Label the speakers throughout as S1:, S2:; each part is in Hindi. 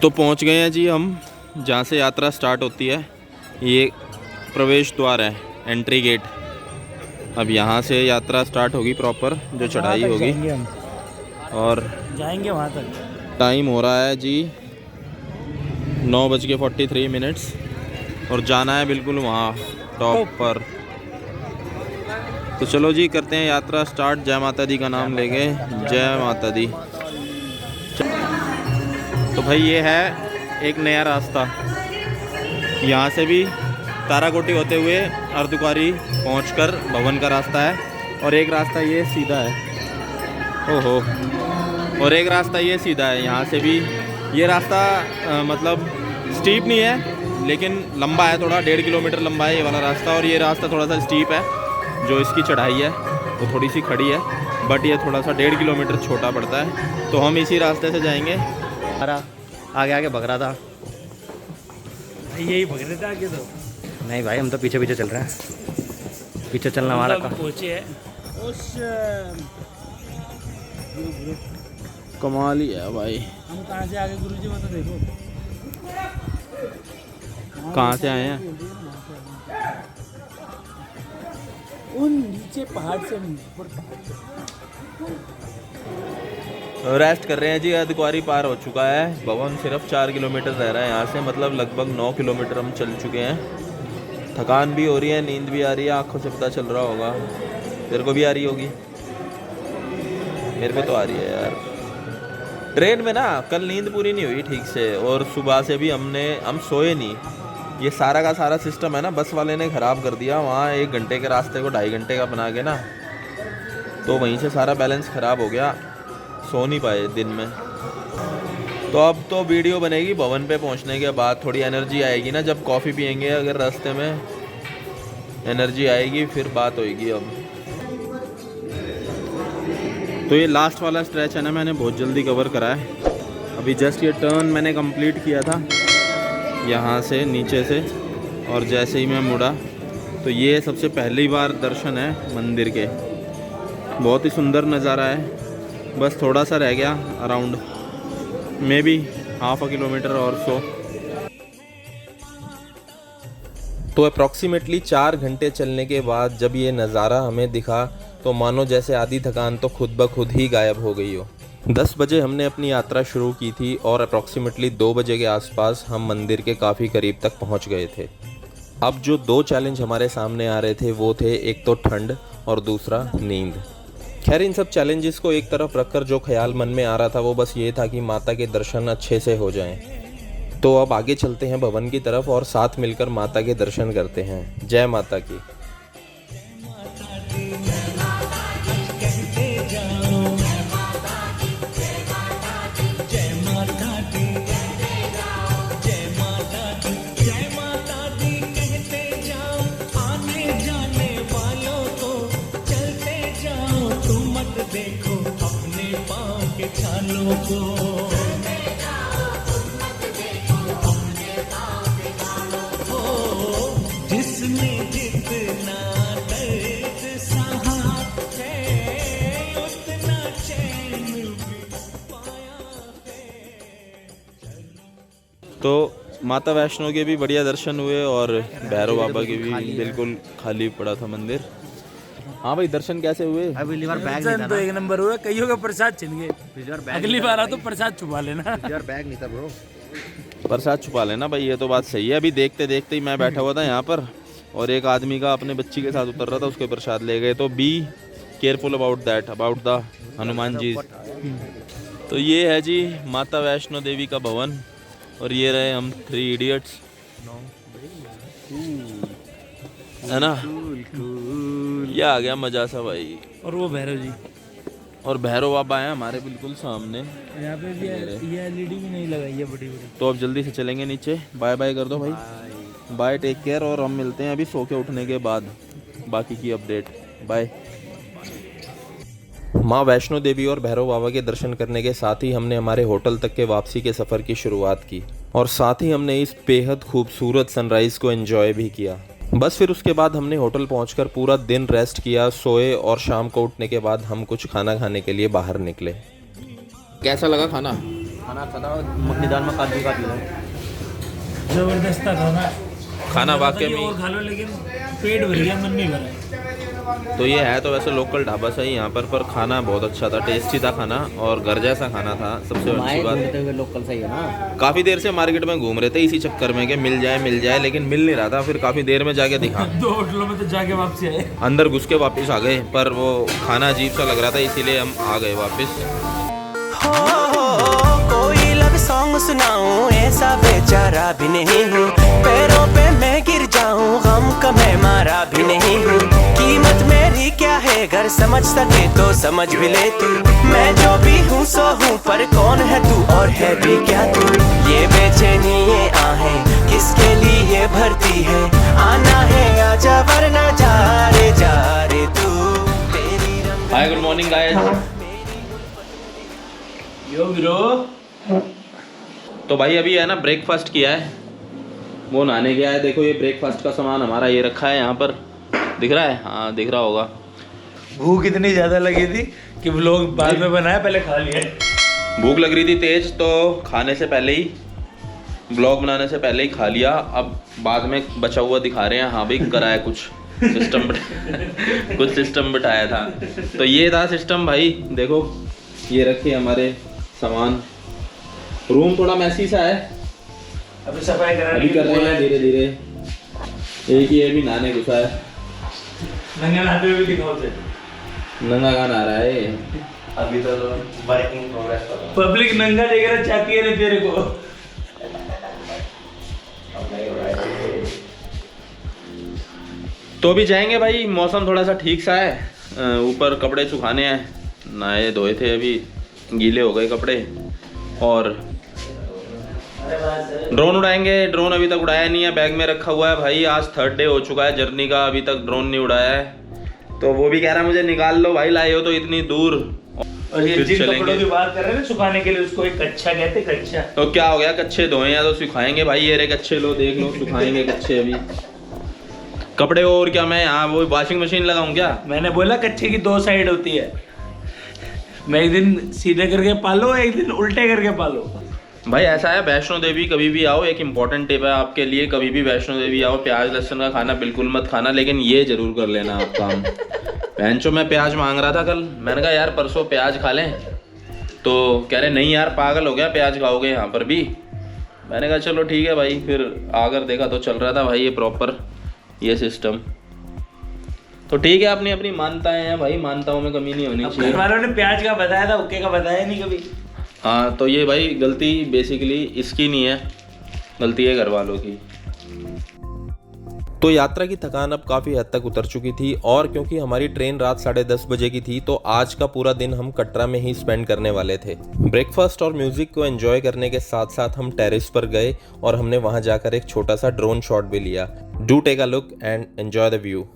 S1: तो पहुंच गए हैं जी हम जहाँ से यात्रा स्टार्ट होती है। ये प्रवेश द्वार है, एंट्री गेट। अब यहाँ से यात्रा स्टार्ट होगी प्रॉपर, जो चढ़ाई होगी, और
S2: जाएंगे वहाँ तक।
S1: टाइम हो रहा है जी 9:43 और जाना है बिल्कुल वहाँ टॉप पर। तो चलो जी करते हैं यात्रा स्टार्ट। जय माता दी का नाम लेंगे, जय माता दी। तो भाई ये है एक नया रास्ता, यहाँ से भी ताराकोटी होते हुए अर्धकुंवारी पहुंचकर भवन का रास्ता है, और एक रास्ता ये सीधा है। ओहो, और एक रास्ता ये सीधा है। यहाँ से भी ये रास्ता मतलब स्टीप नहीं है लेकिन लंबा है, थोड़ा 1.5 किलोमीटर लंबा है ये वाला रास्ता। और ये रास्ता थोड़ा सा स्टीप है, जो इसकी चढ़ाई है वो थोड़ी सी खड़ी है, बट ये थोड़ा सा 1.5 किलोमीटर छोटा पड़ता है। तो हम इसी रास्ते से जाएंगे।
S3: आगे आगे भग रहा था,
S2: यही भग रहे थे आगे तो।
S3: नहीं भाई हम तो पीछे पीछे चल रहे हैं, पीछे चलना हमारा काम।
S2: पहुँचे हैं
S1: कमाल ही है भाई।
S2: हम कहाँ से आगे गुरुजी वो तो देखो
S1: कहाँ से आए हैं?
S2: उन नीचे पहाड़ से
S1: रेस्ट कर रहे हैं जी। अर्धकुंवारी पार हो चुका है, भवन सिर्फ 4 किलोमीटर रह रहा है यहाँ से, मतलब लगभग 9 किलोमीटर हम चल चुके हैं। थकान भी हो रही है, नींद भी आ रही है, आंखों से पता चल रहा होगा। तेरे को भी आ रही होगी, मेरे को तो आ रही है यार। ट्रेन में ना कल नींद पूरी नहीं हुई ठीक से, और सुबह से भी हम सोए नहीं। ये सारा का सारा सिस्टम है ना बस वाले ने ख़राब कर दिया। वहाँ 1 घंटे के रास्ते को 2.5 घंटे का बना के ना, तो वहीं से सारा बैलेंस ख़राब हो गया, सो नहीं पाए दिन में। तो अब तो वीडियो बनेगी भवन पे पहुंचने के बाद, थोड़ी एनर्जी आएगी ना, जब कॉफ़ी पियेंगे अगर रास्ते में एनर्जी आएगी फिर बात होएगी। अब तो ये लास्ट वाला स्ट्रेच है ना, मैंने बहुत जल्दी कवर करा है। अभी जस्ट ये टर्न मैंने कंप्लीट किया था यहाँ से नीचे से, और जैसे ही मैं मुड़ा तो ये सबसे पहली बार दर्शन है मंदिर के। बहुत ही सुंदर नज़ारा है। बस थोड़ा सा रह गया, अराउंड मे बी ½ किलोमीटर और सो। तो अप्रॉक्सीमेटली 4 घंटे चलने के बाद जब ये नज़ारा हमें दिखा तो मानो जैसे आधी थकान तो खुद ब खुद ही गायब हो गई हो। 10 बजे हमने अपनी यात्रा शुरू की थी और अप्रॉक्सीमेटली 2 बजे के आसपास हम मंदिर के काफ़ी करीब तक पहुंच गए थे। अब जो 2 चैलेंज हमारे सामने आ रहे थे वो थे, एक तो ठंड और दूसरा नींद। खैर इन सब चैलेंजेस को एक तरफ रखकर जो ख्याल मन में आ रहा था वो बस ये था कि माता के दर्शन अच्छे से हो जाएं। तो अब आगे चलते हैं भवन की तरफ और साथ मिलकर माता के दर्शन करते हैं। जय माता की।
S2: देखो अपने पाँव के छालों को, जिसने जितना दर्द सहा है उतना चैन भी पाया है।
S1: तो माता वैष्णो के भी बढ़िया दर्शन हुए और भैरव बाबा के भी बिल्कुल खाली पड़ा था मंदिर। हाँ भाई, दर्शन कैसे हुए?
S3: अगली बार बैग
S2: दर्शन तो 1 नंबर हुआ, कईयों का प्रसाद छिन गए। अगली बार आ तो प्रसाद छुपा लेना।
S3: बैग नहीं था ब्रो,
S1: प्रसाद छुपा लेना भाई, ये तो बात सही है। अभी देखते देखते ही मैं बैठा हुआ था यहाँ पर और एक आदमी का अपने बच्ची के साथ उतर रहा था, उसके प्रसाद ले गए। तो be careful about that, about the Hanuman ji. तो ये है जी माता वैष्णो देवी का भवन, और ये रहे हम 3 इडियट्स, है ना। ये आ गया मजा सा भाई।
S2: और वो भैरव जी
S1: और भैरव बाबा हैं हमारे बिल्कुल सामने।
S2: यहाँ पे भी ये एलईडी भी नहीं लगाई है बड़ी बड़ी।
S1: तो अब जल्दी से चलेंगे नीचे। बाय बाय कर दो भाई, बाय, टेक केयर। और हम मिलते हैं अभी सो के उठने के बाद बाकी की अपडेट। बाय। माँ वैष्णो देवी और भैरव बाबा के दर्शन करने के साथ ही हमने हमारे होटल तक के वापसी के सफ़र की शुरुआत की, और साथ ही हमने इस बेहद खूबसूरत सनराइज़ को एंजॉय भी किया। बस फिर उसके बाद हमने होटल पहुंचकर पूरा दिन रेस्ट किया, सोए, और शाम को उठने के बाद हम कुछ खाना खाने के लिए बाहर निकले। कैसा लगा खाना?
S3: खाना अच्छा था, मखनी दाल में काजू का दिया।
S2: जबरदस्त था खाना।
S1: खाना वाकई
S2: और
S1: में।
S2: खा लो लेकिन पेट भर गया, मन नहीं भरा।
S1: तो ये है तो वैसे लोकल ढाबा सही यहाँ पर खाना बहुत अच्छा था, टेस्टी था खाना और घर जैसा खाना था। सबसे अच्छी बात
S3: लोकल सही है ना।
S1: काफ़ी देर से मार्केट में घूम रहे थे इसी चक्कर में कि मिल जाए, लेकिन मिल नहीं रहा था। फिर काफ़ी देर में जाके दिखा,
S2: 2 होटलों में तो जाके वापसी आए।
S1: अंदर घुस के वापस आ गए, पर वो खाना अजीब सा लग रहा था इसीलिए हम आ गए वापस।
S4: कोई लव सॉन्ग सुनाऊं, ऐसा बेचारा भी नहीं हूँ। पैरों पे मैं गिर जाऊं, गम का मैं मारा भी नहीं हूँ। कीमत मेरी क्या है, घर समझ सके तो समझ भी ले तू। मैं जो भी हूँ सो हूँ, पर कौन है तू और है भी क्या तू। ये बेचैनी ये आहें किसके लिए भरती है, आना है आजा वरना जा रे तू।
S1: Hi, good morning guys.
S2: Yo bro.
S1: तो भाई अभी है ना ब्रेकफास्ट किया है, वो नहाने गया है। देखो ये ब्रेकफास्ट का सामान हमारा ये रखा है यहाँ पर, दिख रहा है? हाँ दिख रहा होगा।
S2: भूख इतनी ज़्यादा लगी थी कि व्लॉग बाद में बनाया, पहले खा लिया।
S1: भूख लग रही थी तेज, तो खाने से पहले ही, ब्लॉग बनाने से पहले ही खा लिया। अब बाद में बचा हुआ दिखा रहे हैं। हाँ भाई कराया कुछ सिस्टम कुछ सिस्टम बिठाया था, तो ये था सिस्टम भाई। देखो ये रखे हमारे सामान। रूम थोड़ा मैसी सा है,
S2: अभी सफाई
S1: अभी कर रहे हैं धीरे धीरे। एक ही अभी नहाने घुसा है।
S2: नंगा नहाते हुए दिखाओ से।
S1: नंगा कहाँ नहा रहा है?
S3: अभी तो वर्किंग प्रोग्रेस कर रहा हूँ।
S2: पब्लिक नंगा देकर चाहती है तेरे को।
S1: तो अभी जाएंगे भाई, मौसम थोड़ा सा ठीक सा है। ऊपर कपड़े सुखाने हैं, नहाए धोए थे अभी गीले हो गए कपड़े। और ड्रोन उड़ाएंगे। ड्रोन अभी तक उड़ाया नहीं है, बैग में रखा हुआ है भाई। आज 3rd डे हो चुका है जर्नी का, अभी तक ड्रोन नहीं उड़ाया है। तो वो भी कह रहा है मुझे निकाल लो भाई, लाए हो तो इतनी दूर।
S2: और ये जिन कपड़ों की बात कर रहे हैं ना सुखाने के लिए, उसको एक कच्चा कहते हैं। कच्चा
S1: तो क्या हो गया, कच्चे धोए या तो सुखाएंगे भाई। ये रे कच्चे लो, देख लो सुखाएंगे कच्चे अभी कपड़े। और क्या मैं यहाँ वो वॉशिंग मशीन लगाऊं क्या?
S2: मैंने बोला कच्चे की 2 साइड होती है। मैं एक दिन सीधे करके पालो, एक दिन उल्टे करके पालो।
S1: भाई ऐसा है, वैष्णो देवी कभी भी आओ, एक इम्पॉर्टेंट टिप है आपके लिए, कभी भी वैष्णो देवी आओ प्याज लहसुन का खाना बिल्कुल मत खाना, लेकिन ये जरूर कर लेना आप काम। बहनचो मैं प्याज मांग रहा था कल, मैंने कहा यार परसों प्याज खा लें, तो कह रहे नहीं यार पागल हो गया प्याज खाओगे यहाँ पर भी। मैंने कहा चलो ठीक है भाई। फिर आकर देखा तो चल रहा था भाई ये प्रॉपर ये सिस्टम। तो ठीक है, अपनी अपनी मान्यताएं हैं भाई, मान्यताओं में कमी नहीं होनी चाहिए।
S2: घर वालों ने प्याज का बताया था, उक्के का बताया नहीं कभी।
S1: हाँ तो ये भाई गलती बेसिकली इसकी नहीं है, गलती है घर वालों की। तो यात्रा की थकान अब काफ़ी हद तक उतर चुकी थी, और क्योंकि हमारी ट्रेन रात 10:30 बजे की थी, तो आज का पूरा दिन हम कटरा में ही स्पेंड करने वाले थे। ब्रेकफास्ट और म्यूजिक को एंजॉय करने के साथ साथ हम टेरेस पर गए और हमने वहां जाकर एक छोटा सा ड्रोन शॉट भी लिया। Do take a look and enjoy the view.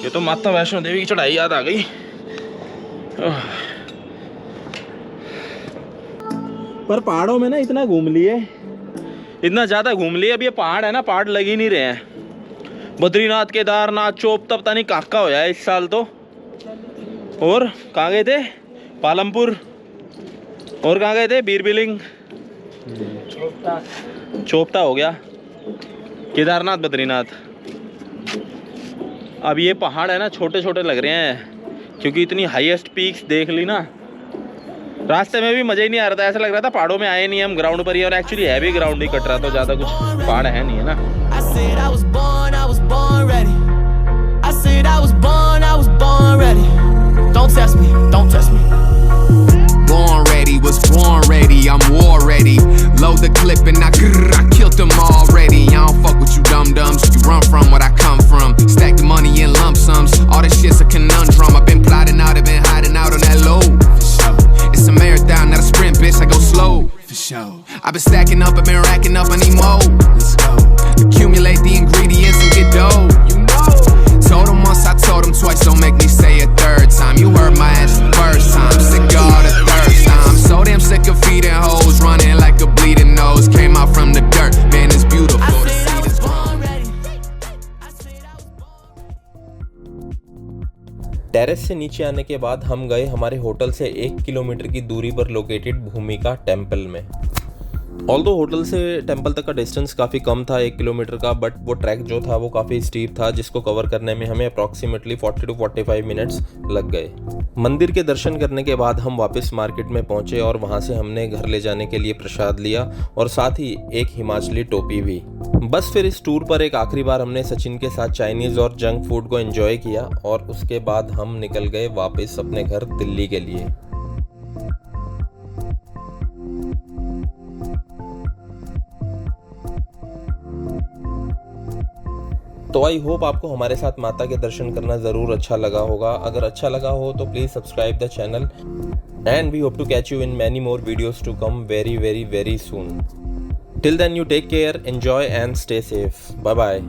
S1: ये तो माता वैष्णो देवी की चढ़ाई याद आ गई। पर पहाड़ों में ना इतना घूम लिए, इतना ज़्यादा घूम लिए, अब ये पहाड़ है ना, पहाड़ लग ही नहीं रहे हैं। बद्रीनाथ, केदारनाथ, चोपता पता नहीं काका होया है इस साल तो। और कहाँ गए थे? पालमपुर। और कहाँ गए थे? बीरबिलिंग, चोपता हो गया, केदारनाथ, बद्रीनाथ। अब ये पहाड़ है ना छोटे छोटे लग रहे हैं, क्योंकि इतनी हाईएस्ट पीक्स देख ली ना। रास्ते में भी मज़ा ही नहीं आ रहा था, ऐसा लग रहा था पहाड़ों में आए नहीं, हम ग्राउंड पर ही। और एक्चुअली है भी ग्राउंड ही कट रहा, तो ज़्यादा कुछ पहाड़ है नहीं है ना।
S5: Born ready, was born ready, I'm war ready. Load the clip and I killed them already. I don't fuck with you dum-dums, you run from what I come from. Stack the money in lump sums, all this shit's a conundrum. I've been plotting out, I've been hiding out on that low. For sure. It's a marathon, not a sprint, bitch, I go slow. For sure. I've been stacking up, I've been racking up, I need more. Let's go. Accumulate the ingredients and get dough. You know. Told him once, I told him twice, don't make me say a third time. You heard my ass the first time, sick of all the thirst. I'm so damn sick of feeding hoes, running like a bleeding nose. Came out from the dirt, man, it's beautiful to see this.
S1: Terrace से नीचे आने के बाद हम गए हमारे होटल से 1 किलोमीटर की दूरी पर लोकेटेड भूमिका टेम्पल में। ऑल्दो होटल से टेम्पल तक का डिस्टेंस काफ़ी कम था 1 किलोमीटर का, बट वो ट्रैक जो था वो काफ़ी स्टीप था, जिसको कवर करने में हमें अप्रॉक्सीमेटली 40 to 45 मिनट्स लग गए। मंदिर के दर्शन करने के बाद हम वापस मार्केट में पहुंचे और वहां से हमने घर ले जाने के लिए प्रसाद लिया और साथ ही एक हिमाचली टोपी भी। बस फिर इस टूर पर एक आखिरी बार हमने सचिन के साथ चाइनीज़ और जंक फूड को एंजॉय किया और उसके बाद हम निकल गए वापस अपने घर दिल्ली के लिए। तो आई होप आपको हमारे साथ माता के दर्शन करना ज़रूर अच्छा लगा होगा। अगर अच्छा लगा हो तो please subscribe the channel and we hope to catch you in many more videos to come very soon. Till then you take care, enjoy and stay safe. Bye bye.